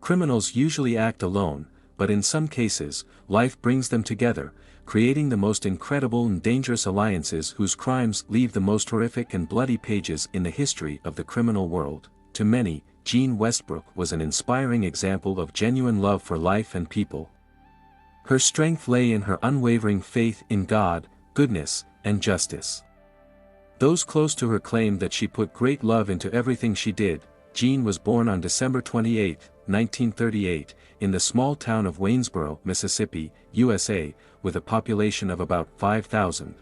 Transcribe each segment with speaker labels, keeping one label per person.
Speaker 1: Criminals usually act alone, but in some cases, life brings them together, creating the most incredible and dangerous alliances whose crimes leave the most horrific and bloody pages in the history of the criminal world. To many, Jean Westbrook was an inspiring example of genuine love for life and people. Her strength lay in her unwavering faith in God, goodness, and justice. Those close to her claimed that she put great love into everything she did. Jean was born on December 28, 1938, in the small town of Waynesboro, Mississippi, USA, with a population of about 5,000.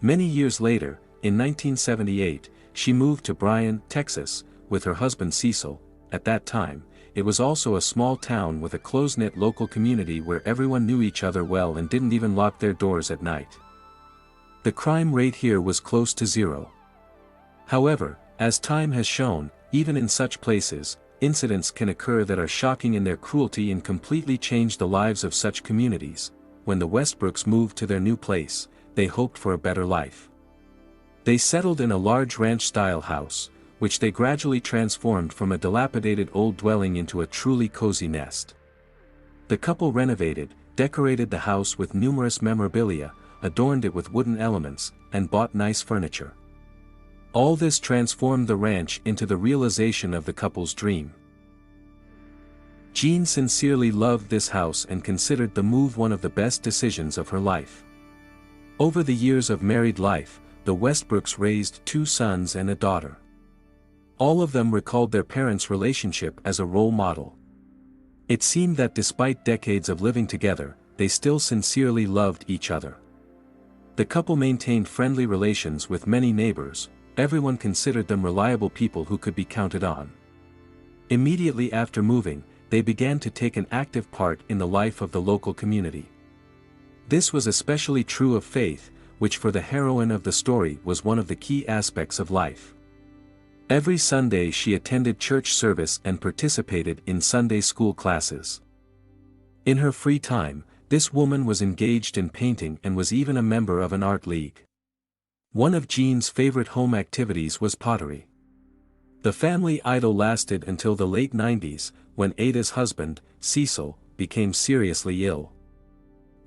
Speaker 1: Many years later, in 1978, she moved to Bryan, Texas, with her husband Cecil. At that time, it was also a small town with a close-knit local community where everyone knew each other well and didn't even lock their doors at night. The crime rate here was close to zero. However, as time has shown, even in such places, incidents can occur that are shocking in their cruelty and completely change the lives of such communities. When the Westbrooks moved to their new place, they hoped for a better life. They settled in a large ranch-style house, which they gradually transformed from a dilapidated old dwelling into a truly cozy nest. The couple renovated, decorated the house with numerous memorabilia, adorned it with wooden elements, and bought nice furniture. All this transformed the ranch into the realization of the couple's dream. Jean sincerely loved this house and considered the move one of the best decisions of her life. Over the years of married life, the Westbrooks raised 2 sons and a daughter. All of them recalled their parents' relationship as a role model. It seemed that despite decades of living together, they still sincerely loved each other. The couple maintained friendly relations with many neighbors. Everyone considered them reliable people who could be counted on. Immediately after moving, they began to take an active part in the life of the local community. This was especially true of Faith, which for the heroine of the story was one of the key aspects of life. Every Sunday she attended church service and participated in Sunday school classes. In her free time, this woman was engaged in painting and was even a member of an art league. One of Jean's favorite home activities was pottery. The family idyll lasted until the late 90s, when Ada's husband, Cecil, became seriously ill.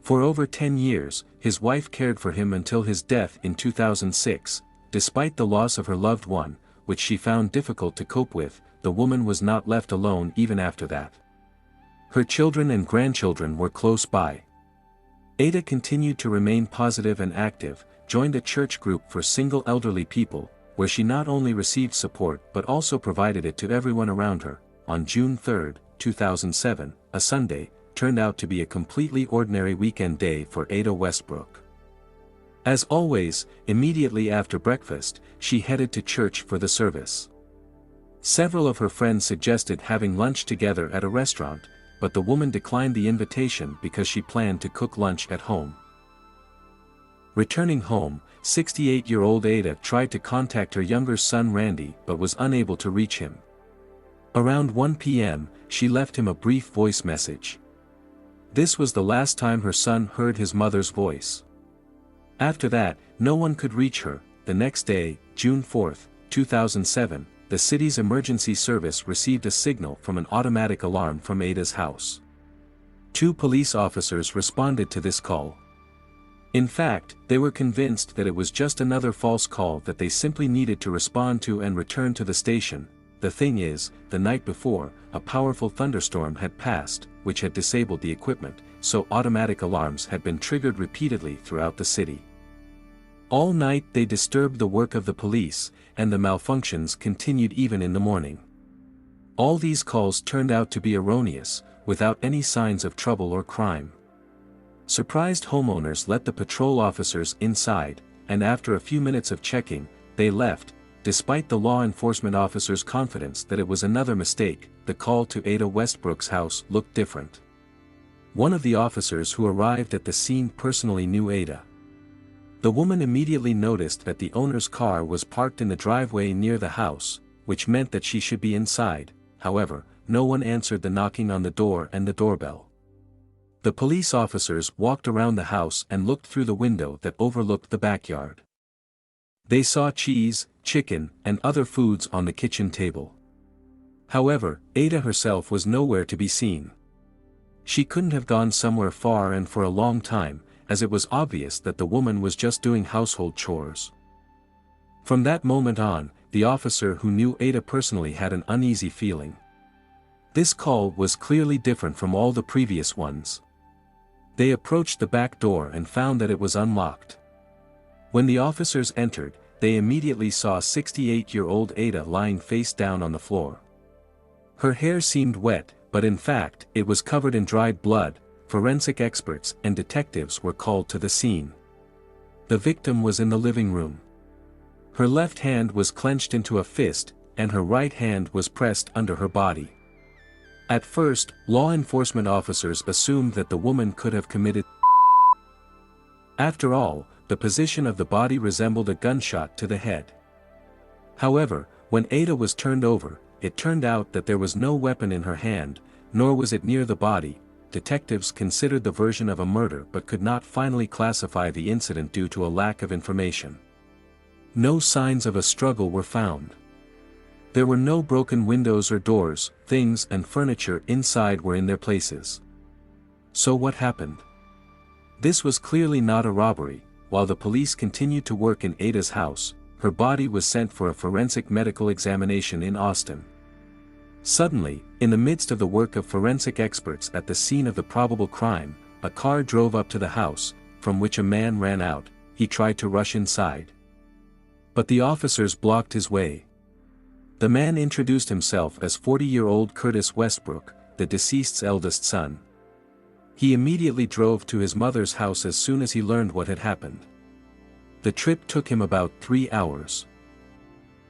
Speaker 1: For over 10 years, his wife cared for him until his death in 2006. Despite the loss of her loved one, which she found difficult to cope with, the woman was not left alone even after that. Her children and grandchildren were close by. Ada continued to remain positive and active, joined a church group for single elderly people, where she not only received support but also provided it to everyone around her. On June 3, 2007, a Sunday, turned out to be a completely ordinary weekend day for Ada Westbrook. As always, immediately after breakfast, she headed to church for the service. Several of her friends suggested having lunch together at a restaurant, but the woman declined the invitation because she planned to cook lunch at home. Returning home, 68-year-old Ada tried to contact her younger son Randy but was unable to reach him. Around 1 p.m., she left him a brief voice message. This was the last time her son heard his mother's voice. After that, no one could reach her. The next day, June 4, 2007, the city's emergency service received a signal from an automatic alarm from Ada's house. 2 police officers responded to this call. In fact, they were convinced that it was just another false call that they simply needed to respond to and return to the station. The thing is, the night before, a powerful thunderstorm had passed, which had disabled the equipment, so automatic alarms had been triggered repeatedly throughout the city. All night they disturbed the work of the police, and the malfunctions continued even in the morning. All these calls turned out to be erroneous, without any signs of trouble or crime. Surprised homeowners let the patrol officers inside, and after a few minutes of checking, they left. Despite the law enforcement officers' confidence that it was another mistake, the call to Ada Westbrook's house looked different. One of the officers who arrived at the scene personally knew Ada. The woman immediately noticed that the owner's car was parked in the driveway near the house, which meant that she should be inside. However, no one answered the knocking on the door and the doorbell. The police officers walked around the house and looked through the window that overlooked the backyard. They saw cheese, chicken, and other foods on the kitchen table. However, Ada herself was nowhere to be seen. She couldn't have gone somewhere far and for a long time, as it was obvious that the woman was just doing household chores. From that moment on, the officer who knew Ada personally had an uneasy feeling. This call was clearly different from all the previous ones. They approached the back door and found that it was unlocked. When the officers entered, they immediately saw 68-year-old Ada lying face down on the floor. Her hair seemed wet, but in fact, it was covered in dried blood. Forensic experts and detectives were called to the scene. The victim was in the living room. Her left hand was clenched into a fist, and her right hand was pressed under her body. At first, law enforcement officers assumed that the woman could have committed. After all, the position of the body resembled a gunshot to the head. However, when Ada was turned over, it turned out that there was no weapon in her hand, nor was it near the body. Detectives considered the version of a murder but could not finally classify the incident due to a lack of information. No signs of a struggle were found. There were no broken windows or doors. Things and furniture inside were in their places. So what happened? This was clearly not a robbery. While the police continued to work in Ada's house, her body was sent for a forensic medical examination in Austin. Suddenly, in the midst of the work of forensic experts at the scene of the probable crime, a car drove up to the house, from which a man ran out. He tried to rush inside, but the officers blocked his way. The man introduced himself as 40-year-old Curtis Westbrook, the deceased's eldest son. He immediately drove to his mother's house as soon as he learned what had happened. The trip took him about 3 hours.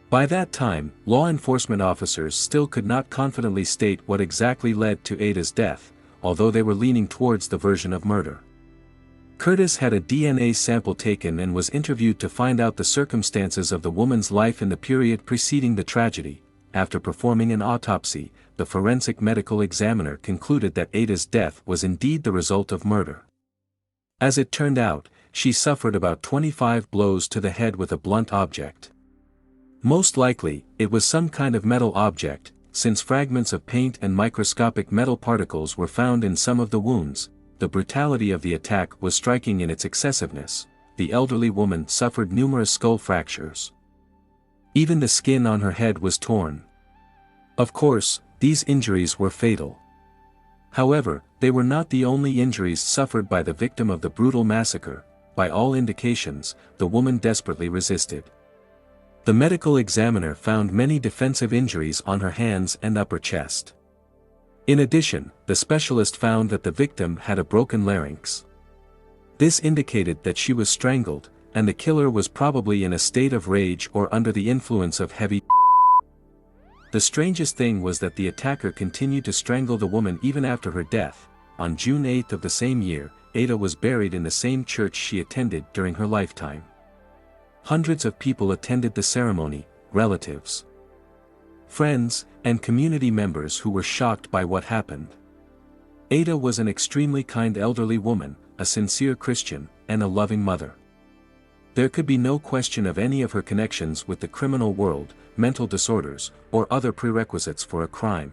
Speaker 1: By that time, law enforcement officers still could not confidently state what exactly led to Ada's death, although they were leaning towards the version of murder. Curtis had a DNA sample taken and was interviewed to find out the circumstances of the woman's life in the period preceding the tragedy. After performing an autopsy, the forensic medical examiner concluded that Ada's death was indeed the result of murder. As it turned out, she suffered about 25 blows to the head with a blunt object. Most likely, it was some kind of metal object, since fragments of paint and microscopic metal particles were found in some of the wounds. The brutality of the attack was striking in its excessiveness. The elderly woman suffered numerous skull fractures. Even the skin on her head was torn. Of course, these injuries were fatal. However, they were not the only injuries suffered by the victim of the brutal massacre. By all indications, the woman desperately resisted. The medical examiner found many defensive injuries on her hands and upper chest. In addition, the specialist found that the victim had a broken larynx. This indicated that she was strangled, and the killer was probably in a state of rage or under the influence of heavy. The strangest thing was that the attacker continued to strangle the woman even after her death. On June 8 of the same year, Ada was buried in the same church she attended during her lifetime. Hundreds of people attended the ceremony, relatives, friends, and community members who were shocked by what happened. Ada was an extremely kind elderly woman, a sincere Christian, and a loving mother. There could be no question of any of her connections with the criminal world, mental disorders, or other prerequisites for a crime.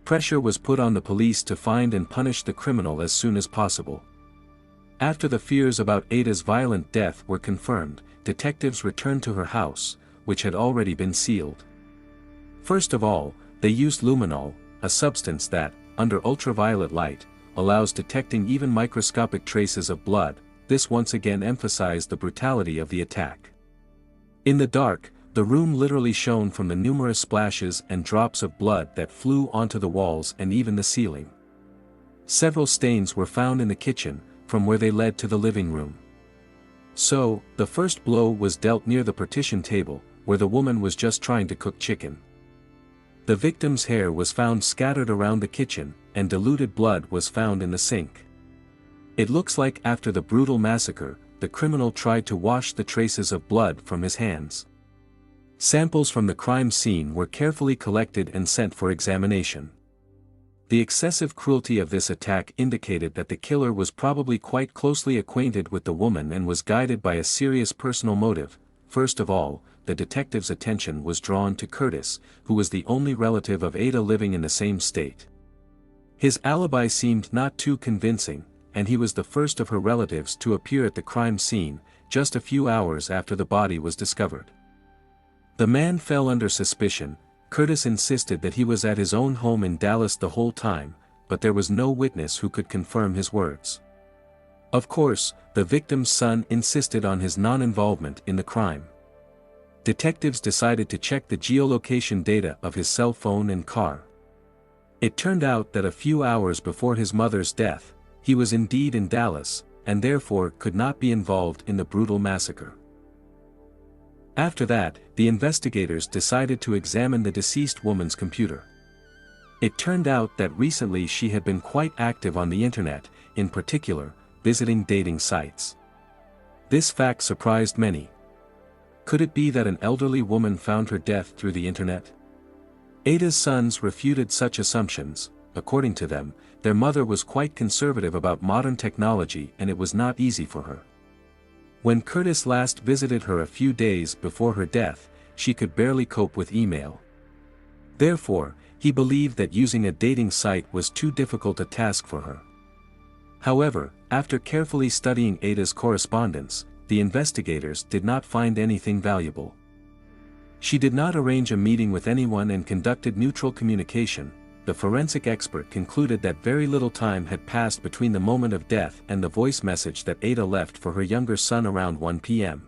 Speaker 1: Pressure was put on the police to find and punish the criminal as soon as possible. After the fears about Ada's violent death were confirmed, detectives returned to her house, which had already been sealed. First of all, they used luminol, a substance that, under ultraviolet light, allows detecting even microscopic traces of blood. This once again emphasized the brutality of the attack. In the dark, the room literally shone from the numerous splashes and drops of blood that flew onto the walls and even the ceiling. Several stains were found in the kitchen, from where they led to the living room. So, the first blow was dealt near the partition table, where the woman was just trying to cook chicken. The victim's hair was found scattered around the kitchen, and diluted blood was found in the sink. It looks like after the brutal massacre, the criminal tried to wash the traces of blood from his hands. Samples from the crime scene were carefully collected and sent for examination. The excessive cruelty of this attack indicated that the killer was probably quite closely acquainted with the woman and was guided by a serious personal motive, first of all, the detective's attention was drawn to Curtis, who was the only relative of Ada living in the same state. His alibi seemed not too convincing, and he was the first of her relatives to appear at the crime scene, just a few hours after the body was discovered. The man fell under suspicion. Curtis insisted that he was at his own home in Dallas the whole time, but there was no witness who could confirm his words. Of course, the victim's son insisted on his non-involvement in the crime. Detectives decided to check the geolocation data of his cell phone and car. It turned out that a few hours before his mother's death, he was indeed in Dallas, and therefore could not be involved in the brutal massacre. After that, the investigators decided to examine the deceased woman's computer. It turned out that recently she had been quite active on the internet, in particular, visiting dating sites. This fact surprised many. Could it be that an elderly woman found her death through the internet? Ada's sons refuted such assumptions. According to them, their mother was quite conservative about modern technology and it was not easy for her. When Curtis last visited her a few days before her death, she could barely cope with email. Therefore, he believed that using a dating site was too difficult a task for her. However, after carefully studying Ada's correspondence, the investigators did not find anything valuable. She did not arrange a meeting with anyone and conducted neutral communication. The forensic expert concluded that very little time had passed between the moment of death and the voice message that Ada left for her younger son around 1 p.m.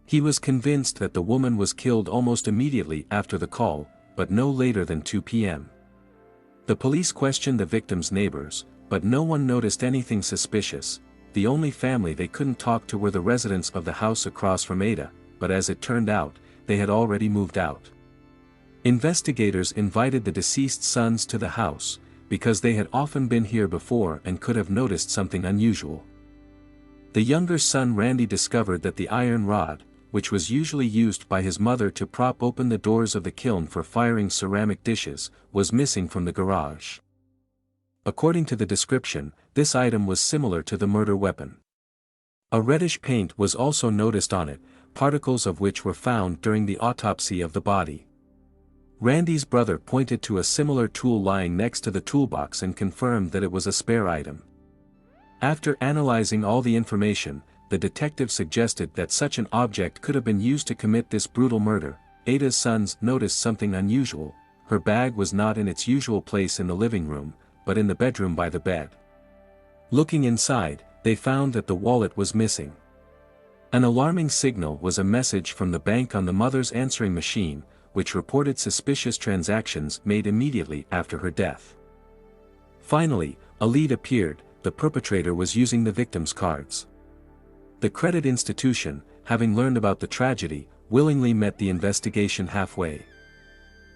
Speaker 1: He was convinced that the woman was killed almost immediately after the call, but no later than 2 p.m. The police questioned the victim's neighbors, but no one noticed anything suspicious. The only family they couldn't talk to were the residents of the house across from Ada, but as it turned out, they had already moved out. Investigators invited the deceased sons to the house, because they had often been here before and could have noticed something unusual. The younger son Randy discovered that the iron rod, which was usually used by his mother to prop open the doors of the kiln for firing ceramic dishes, was missing from the garage. According to the description, this item was similar to the murder weapon. A reddish paint was also noticed on it, particles of which were found during the autopsy of the body. Randy's brother pointed to a similar tool lying next to the toolbox and confirmed that it was a spare item. After analyzing all the information, the detective suggested that such an object could have been used to commit this brutal murder. Ada's sons noticed something unusual. Her bag was not in its usual place in the living room, but in the bedroom by the bed. Looking inside, they found that the wallet was missing. An alarming signal was a message from the bank on the mother's answering machine, which reported suspicious transactions made immediately after her death. Finally, a lead appeared. The perpetrator was using the victim's cards. The credit institution, having learned about the tragedy, willingly met the investigation halfway.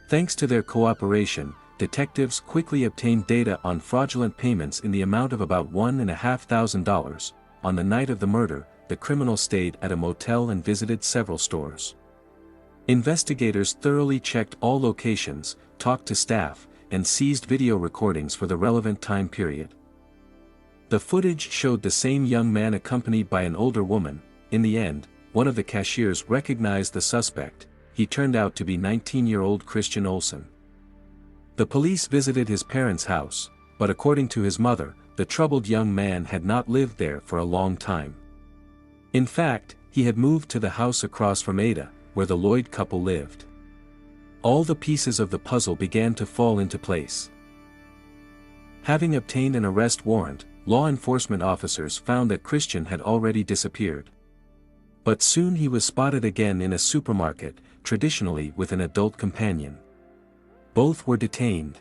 Speaker 1: Thanks to their cooperation, detectives quickly obtained data on fraudulent payments in the amount of about $1,500. On the night of the murder, the criminal stayed at a motel and visited several stores. Investigators thoroughly checked all locations, talked to staff, and seized video recordings for the relevant time period. The footage showed the same young man accompanied by an older woman. In the end, one of the cashiers recognized the suspect. He turned out to be 19-year-old Christian Olsen. The police visited his parents' house, but according to his mother, the troubled young man had not lived there for a long time. In fact, he had moved to the house across from Ada, where the Lloyd couple lived. All the pieces of the puzzle began to fall into place. Having obtained an arrest warrant, law enforcement officers found that Christian had already disappeared. But soon he was spotted again in a supermarket, traditionally with an adult companion. Both were detained.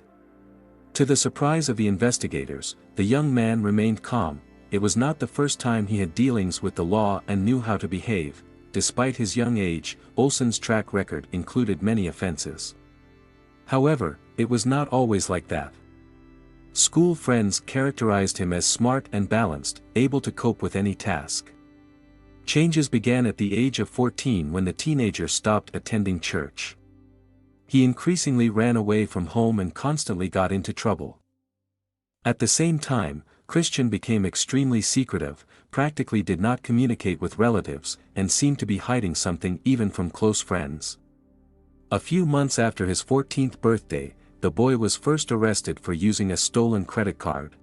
Speaker 1: To the surprise of the investigators, the young man remained calm. It was not the first time he had dealings with the law and knew how to behave. Despite his young age, Olsen's track record included many offenses. However, it was not always like that. School friends characterized him as smart and balanced, able to cope with any task. Changes began at the age of 14 when the teenager stopped attending church. He increasingly ran away from home and constantly got into trouble. At the same time, Christian became extremely secretive, practically did not communicate with relatives, and seemed to be hiding something even from close friends. A few months after his 14th birthday, the boy was first arrested for using a stolen credit card.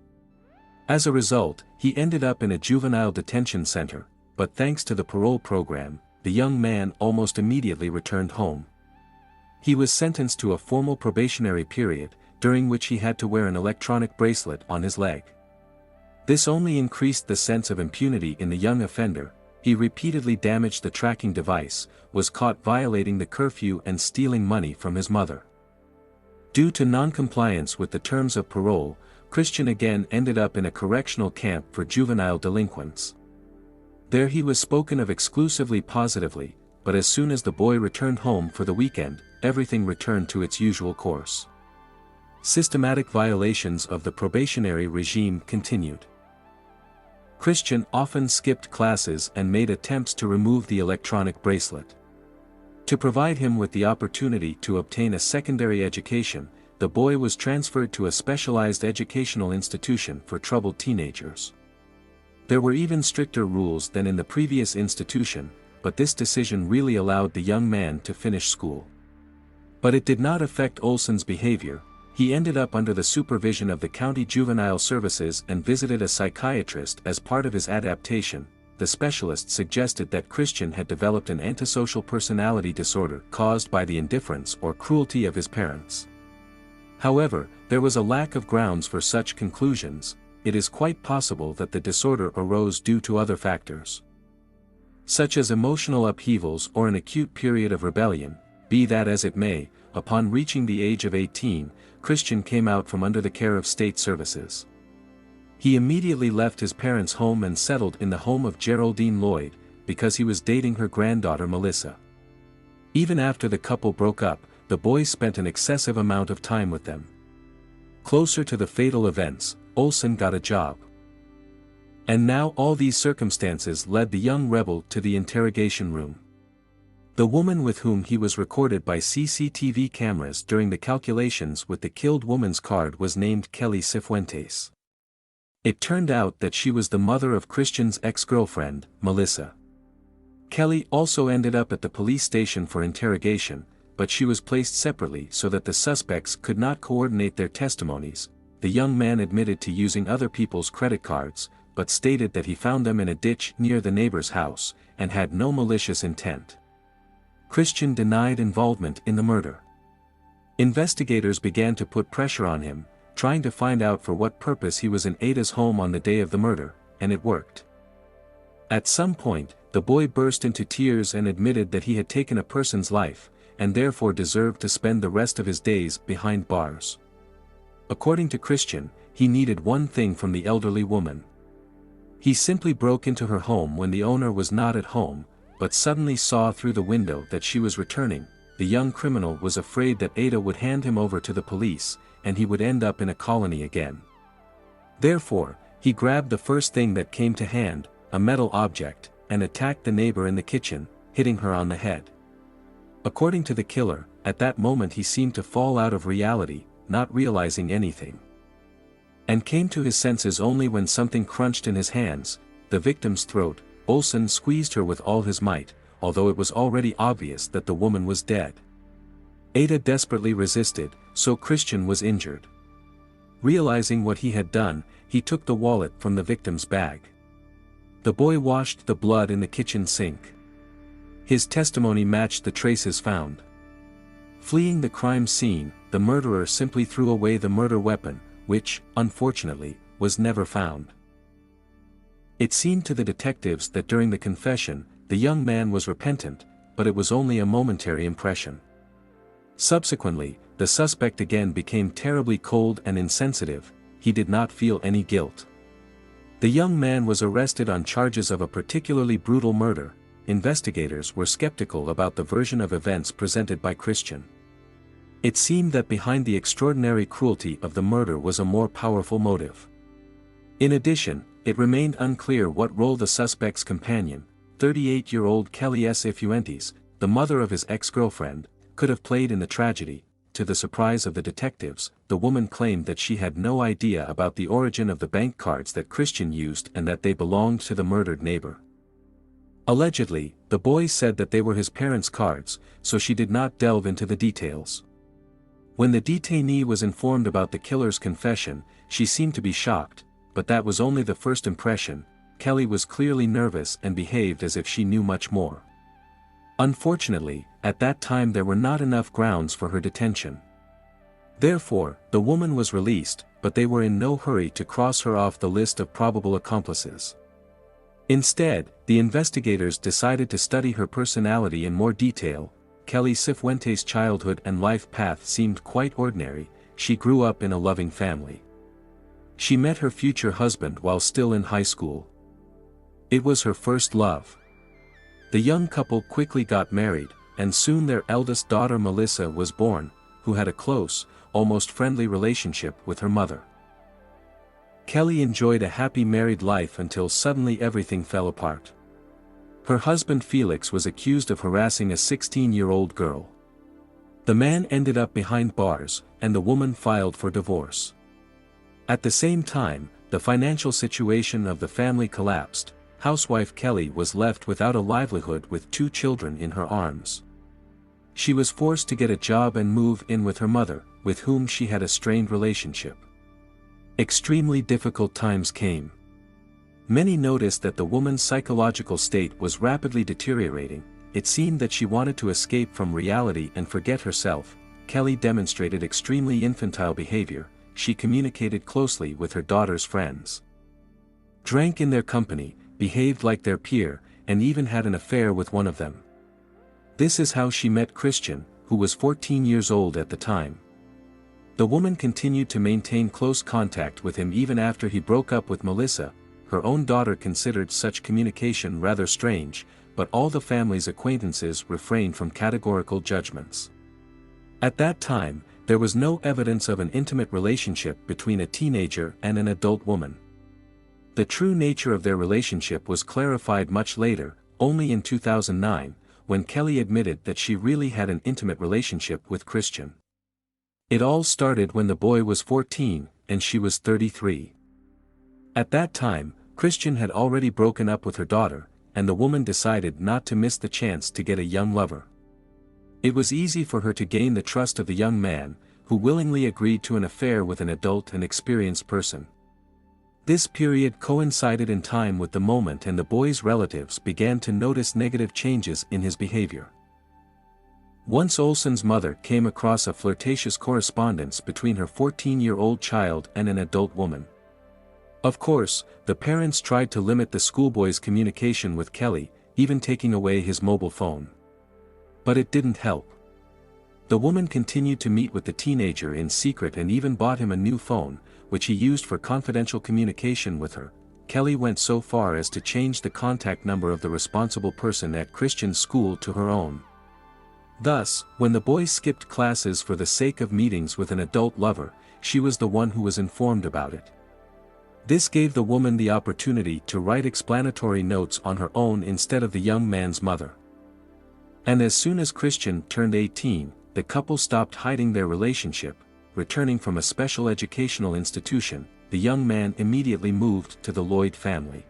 Speaker 1: As a result, he ended up in a juvenile detention center, but thanks to the parole program, the young man almost immediately returned home. He was sentenced to a formal probationary period, during which he had to wear an electronic bracelet on his leg. This only increased the sense of impunity in the young offender. He repeatedly damaged the tracking device, was caught violating the curfew and stealing money from his mother. Due to non-compliance with the terms of parole, Christian again ended up in a correctional camp for juvenile delinquents. There he was spoken of exclusively positively, but as soon as the boy returned home for the weekend, everything returned to its usual course. Systematic violations of the probationary regime continued. Christian often skipped classes and made attempts to remove the electronic bracelet. To provide him with the opportunity to obtain a secondary education, the boy was transferred to a specialized educational institution for troubled teenagers. There were even stricter rules than in the previous institution, but this decision really allowed the young man to finish school. But it did not affect Olsen's behavior. He ended up under the supervision of the county juvenile services and visited a psychiatrist as part of his adaptation. The specialist suggested that Christian had developed an antisocial personality disorder caused by the indifference or cruelty of his parents. However, there was a lack of grounds for such conclusions. It is quite possible that the disorder arose due to other factors, such as emotional upheavals or an acute period of rebellion. Be that as it may, upon reaching the age of 18, Christian came out from under the care of state services. He immediately left his parents' home and settled in the home of Geraldine Lloyd, because he was dating her granddaughter Melissa. Even after the couple broke up, the boy spent an excessive amount of time with them. Closer to the fatal events, Olsen got a job. And now all these circumstances led the young rebel to the interrogation room. The woman with whom he was recorded by CCTV cameras during the calculations with the killed woman's card was named Kelly Sifuentez. It turned out that she was the mother of Christian's ex-girlfriend, Melissa. Kelly also ended up at the police station for interrogation, but she was placed separately so that the suspects could not coordinate their testimonies. The young man admitted to using other people's credit cards, but stated that he found them in a ditch near the neighbor's house, and had no malicious intent. Christian denied involvement in the murder. Investigators began to put pressure on him, trying to find out for what purpose he was in Ada's home on the day of the murder, and it worked. At some point, the boy burst into tears and admitted that he had taken a person's life, and therefore deserved to spend the rest of his days behind bars. According to Christian, he needed one thing from the elderly woman. He simply broke into her home when the owner was not at home, but suddenly saw through the window that she was returning. The young criminal was afraid that Ada would hand him over to the police, and he would end up in a colony again. Therefore, he grabbed the first thing that came to hand, a metal object, and attacked the neighbor in the kitchen, hitting her on the head. According to the killer, at that moment he seemed to fall out of reality, not realizing anything, and came to his senses only when something crunched in his hands, the victim's throat. Olsen squeezed her with all his might, although it was already obvious that the woman was dead. Ada desperately resisted, so Christian was injured. Realizing what he had done, he took the wallet from the victim's bag. The boy washed the blood in the kitchen sink. His testimony matched the traces found. Fleeing the crime scene, the murderer simply threw away the murder weapon, which, unfortunately, was never found. It seemed to the detectives that during the confession, the young man was repentant, but it was only a momentary impression. Subsequently, the suspect again became terribly cold and insensitive. He did not feel any guilt. The young man was arrested on charges of a particularly brutal murder. Investigators were skeptical about the version of events presented by Christian. It seemed that behind the extraordinary cruelty of the murder was a more powerful motive. In addition, it remained unclear what role the suspect's companion, 38-year-old Kelly Sifuentez, the mother of his ex-girlfriend, could have played in the tragedy. to the surprise of the detectives, the woman claimed that she had no idea about the origin of the bank cards that Christian used and that they belonged to the murdered neighbor. Allegedly, the boy said that they were his parents' cards, so she did not delve into the details. When the detainee was informed about the killer's confession, she seemed to be shocked, but that was only the first impression. Kelly was clearly nervous and behaved as if she knew much more. Unfortunately, at that time there were not enough grounds for her detention. Therefore, the woman was released, but they were in no hurry to cross her off the list of probable accomplices. Instead, the investigators decided to study her personality in more detail. Kelly Sifuentez's childhood and life path seemed quite ordinary. She grew up in a loving family. She met her future husband while still in high school. It was her first love. The young couple quickly got married, and soon their eldest daughter Melissa was born, who had a close, almost friendly relationship with her mother. Kelly enjoyed a happy married life until suddenly everything fell apart. Her husband Felix was accused of harassing a 16-year-old girl. The man ended up behind bars, and the woman filed for divorce. At the same time, the financial situation of the family collapsed. Housewife Kelly was left without a livelihood with 2 children in her arms. She was forced to get a job and move in with her mother, with whom she had a strained relationship. Extremely difficult times came. Many noticed that the woman's psychological state was rapidly deteriorating. It seemed that she wanted to escape from reality and forget herself. Kelly demonstrated extremely infantile behavior. She communicated closely with her daughter's friends, drank in their company, behaved like their peer, and even had an affair with one of them. This is how she met Christian, who was 14 years old at the time. The woman continued to maintain close contact with him even after he broke up with Melissa. Her own daughter considered such communication rather strange, but all the family's acquaintances refrained from categorical judgments. At that time, there was no evidence of an intimate relationship between a teenager and an adult woman. The true nature of their relationship was clarified much later, only in 2009, when Kelly admitted that she really had an intimate relationship with Christian. It all started when the boy was 14, and she was 33. At that time, Christian had already broken up with her daughter, and the woman decided not to miss the chance to get a young lover. It was easy for her to gain the trust of the young man, who willingly agreed to an affair with an adult and experienced person. This period coincided in time with the moment and the boy's relatives began to notice negative changes in his behavior. Once Olsen's mother came across a flirtatious correspondence between her 14-year-old child and an adult woman. Of course, the parents tried to limit the schoolboy's communication with Kelly, even taking away his mobile phone. But it didn't help. The woman continued to meet with the teenager in secret and even bought him a new phone, which he used for confidential communication with her. Kelly went so far as to change the contact number of the responsible person at Christian's school to her own. Thus, when the boy skipped classes for the sake of meetings with an adult lover, she was the one who was informed about it. This gave the woman the opportunity to write explanatory notes on her own instead of the young man's mother. And as soon as Christian turned 18, the couple stopped hiding their relationship. Returning from a special educational institution, the young man immediately moved to the Lloyd family.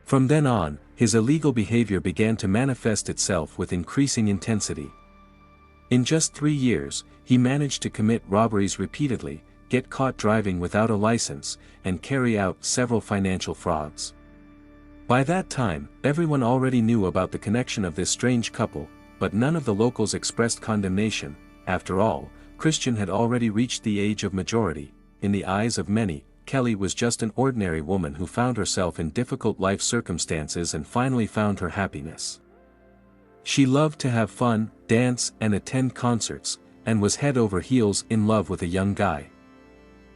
Speaker 1: From then on, his illegal behavior began to manifest itself with increasing intensity. In just 3 years, he managed to commit robberies repeatedly, get caught driving without a license, and carry out several financial frauds. By that time, everyone already knew about the connection of this strange couple, but none of the locals expressed condemnation. After all, Christian had already reached the age of majority. In the eyes of many, Kelly was just an ordinary woman who found herself in difficult life circumstances and finally found her happiness. She loved to have fun, dance, and attend concerts, and was head over heels in love with a young guy.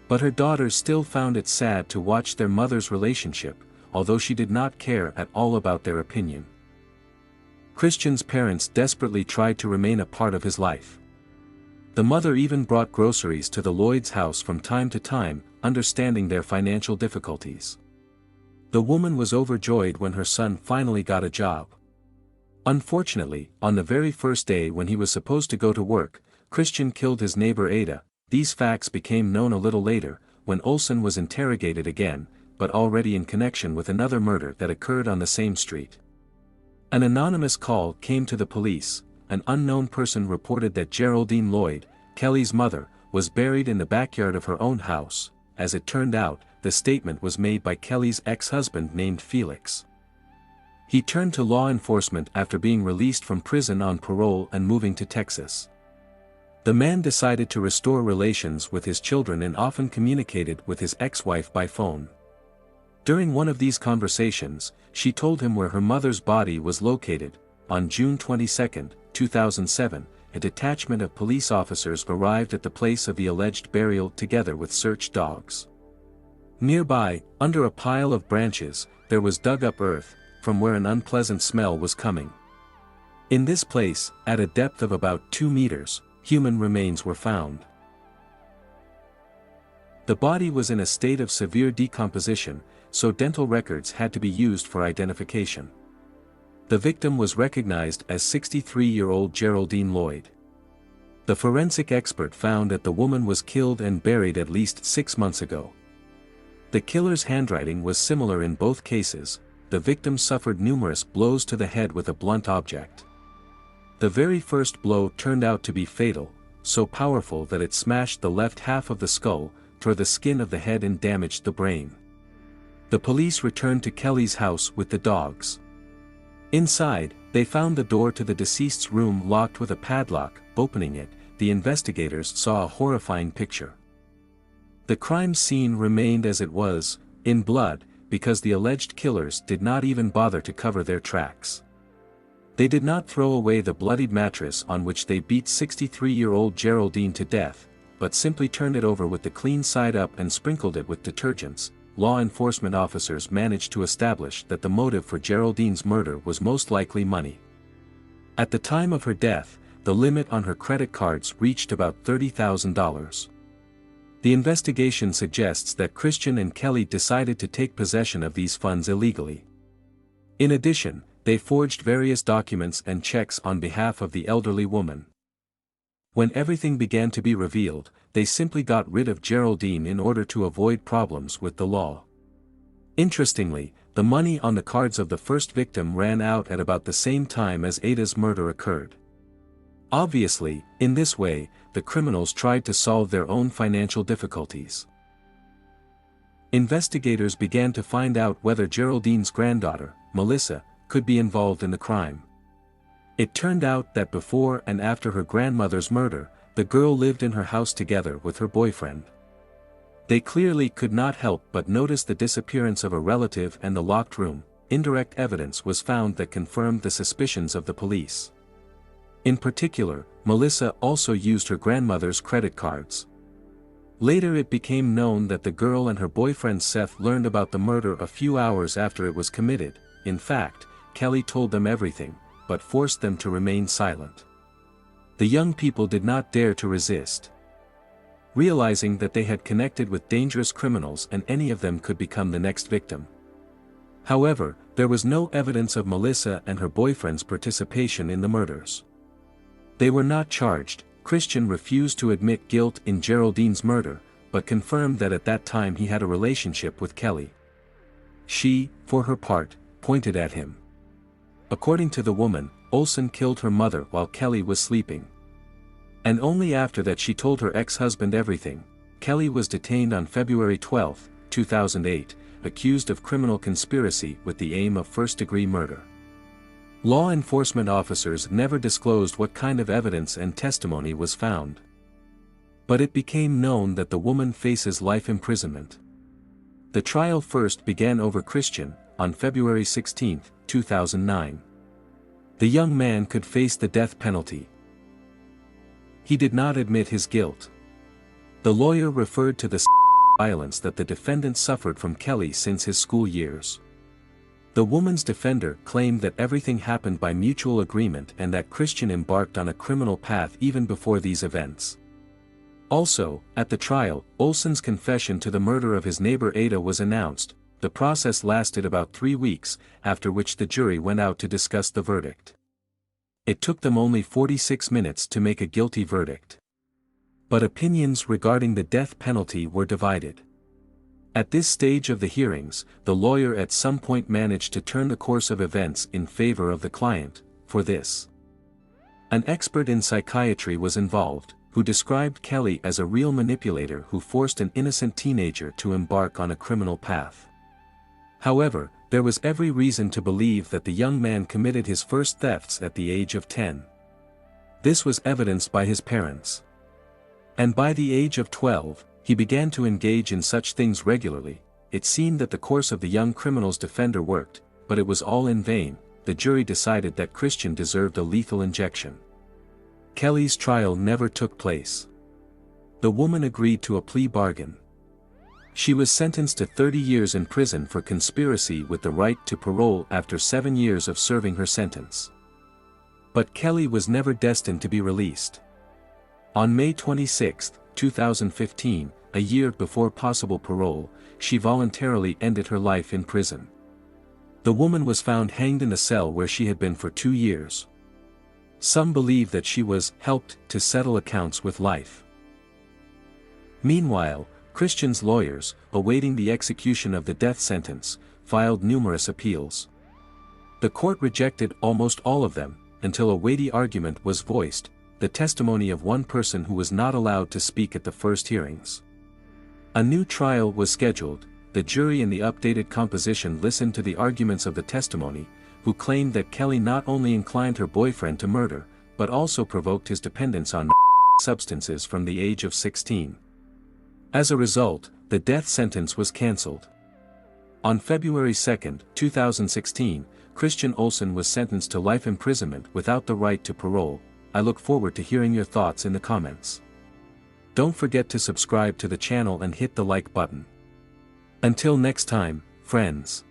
Speaker 1: But her daughters still found it sad to watch their mother's relationship, although she did not care at all about their opinion. Christian's parents desperately tried to remain a part of his life. The mother even brought groceries to the Lloyd's house from time to time, understanding their financial difficulties. The woman was overjoyed when her son finally got a job. Unfortunately, on the very first day when he was supposed to go to work, Christian killed his neighbor Ada. These facts became known a little later, when Olsen was interrogated again, but already in connection with another murder that occurred on the same street. An anonymous call came to the police. An unknown person reported that Geraldine Lloyd, Kelly's mother, was buried in the backyard of her own house. As it turned out, the statement was made by Kelly's ex-husband named Felix. He turned to law enforcement after being released from prison on parole and moving to Texas. The man decided to restore relations with his children and often communicated with his ex-wife by phone. During one of these conversations, she told him where her mother's body was located. On June 22, 2007, a detachment of police officers arrived at the place of the alleged burial together with search dogs. Nearby, under a pile of branches, there was dug-up earth, from where an unpleasant smell was coming. In this place, at a depth of about 2 meters, human remains were found. The body was in a state of severe decomposition, so dental records had to be used for identification. The victim was recognized as 63-year-old Geraldine Lloyd. The forensic expert found that the woman was killed and buried at least 6 months ago. The killer's handwriting was similar in both cases. The victim suffered numerous blows to the head with a blunt object. The very first blow turned out to be fatal, so powerful that it smashed the left half of the skull, tore the skin of the head and damaged the brain. The police returned to Kelly's house with the dogs. Inside, they found the door to the deceased's room locked with a padlock. Opening it, the investigators saw a horrifying picture. The crime scene remained as it was, in blood, because the alleged killers did not even bother to cover their tracks. They did not throw away the bloodied mattress on which they beat 63-year-old Geraldine to death, but simply turned it over with the clean side up and sprinkled it with detergents. Law enforcement officers managed to establish that the motive for Geraldine's murder was most likely money. At the time of her death, the limit on her credit cards reached about $30,000. The investigation suggests that Christian and Kelly decided to take possession of these funds illegally. In addition, they forged various documents and checks on behalf of the elderly woman. When everything began to be revealed, they simply got rid of Geraldine in order to avoid problems with the law. Interestingly, the money on the cards of the first victim ran out at about the same time as Ada's murder occurred. Obviously, in this way, the criminals tried to solve their own financial difficulties. Investigators began to find out whether Geraldine's granddaughter, Melissa, could be involved in the crime. It turned out that before and after her grandmother's murder, the girl lived in her house together with her boyfriend. They clearly could not help but notice the disappearance of a relative and the locked room. Indirect evidence was found that confirmed the suspicions of the police. In particular, Melissa also used her grandmother's credit cards. Later it became known that the girl and her boyfriend Seth learned about the murder a few hours after it was committed. In fact, Kelly told them everything, but forced them to remain silent. The young people did not dare to resist, realizing that they had connected with dangerous criminals and any of them could become the next victim. However, there was no evidence of Melissa and her boyfriend's participation in the murders. They were not charged. Christian refused to admit guilt in Geraldine's murder, but confirmed that at that time he had a relationship with Kelly. She, for her part, pointed at him. According to the woman, Olsen killed her mother while Kelly was sleeping. And only after that she told her ex-husband everything. Kelly was detained on February 12, 2008, accused of criminal conspiracy with the aim of first-degree murder. Law enforcement officers never disclosed what kind of evidence and testimony was found. But it became known that the woman faces life imprisonment. The trial first began over Christian, on February 16, 2009. The young man could face the death penalty. He did not admit his guilt. The lawyer referred to the violence that the defendant suffered from Kelly since his school years. The woman's defender claimed that everything happened by mutual agreement and that Christian embarked on a criminal path even before these events. Also, at the trial, Olsen's confession to the murder of his neighbor Ada was announced. The process lasted about 3 weeks, after which the jury went out to discuss the verdict. It took them only 46 minutes to make a guilty verdict. But opinions regarding the death penalty were divided. At this stage of the hearings, the lawyer at some point managed to turn the course of events in favor of the client. For this, an expert in psychiatry was involved, who described Kelly as a real manipulator who forced an innocent teenager to embark on a criminal path. However, there was every reason to believe that the young man committed his first thefts at the age of 10. This was evidenced by his parents. And by the age of 12, he began to engage in such things regularly. It seemed that the course of the young criminal's defender worked, but it was all in vain. The jury decided that Christian deserved a lethal injection. Kelly's trial never took place. The woman agreed to a plea bargain. She was sentenced to 30 years in prison for conspiracy with the right to parole after 7 years of serving her sentence. But Kelly was never destined to be released. On May 26, 2015, a year before possible parole, she voluntarily ended her life in prison. The woman was found hanged in a cell where she had been for 2 years. Some believe that she was helped to settle accounts with life. Meanwhile, Christian's lawyers, awaiting the execution of the death sentence, filed numerous appeals. The court rejected almost all of them, until a weighty argument was voiced, the testimony of one person who was not allowed to speak at the first hearings. A new trial was scheduled. The jury in the updated composition listened to the arguments of the testimony, who claimed that Kelly not only inclined her boyfriend to murder, but also provoked his dependence on substances from the age of 16. As a result, the death sentence was cancelled. On February 2, 2016, Christian Olsen was sentenced to life imprisonment without the right to parole. I look forward to hearing your thoughts in the comments. Don't forget to subscribe to the channel and hit the like button. Until next time, friends.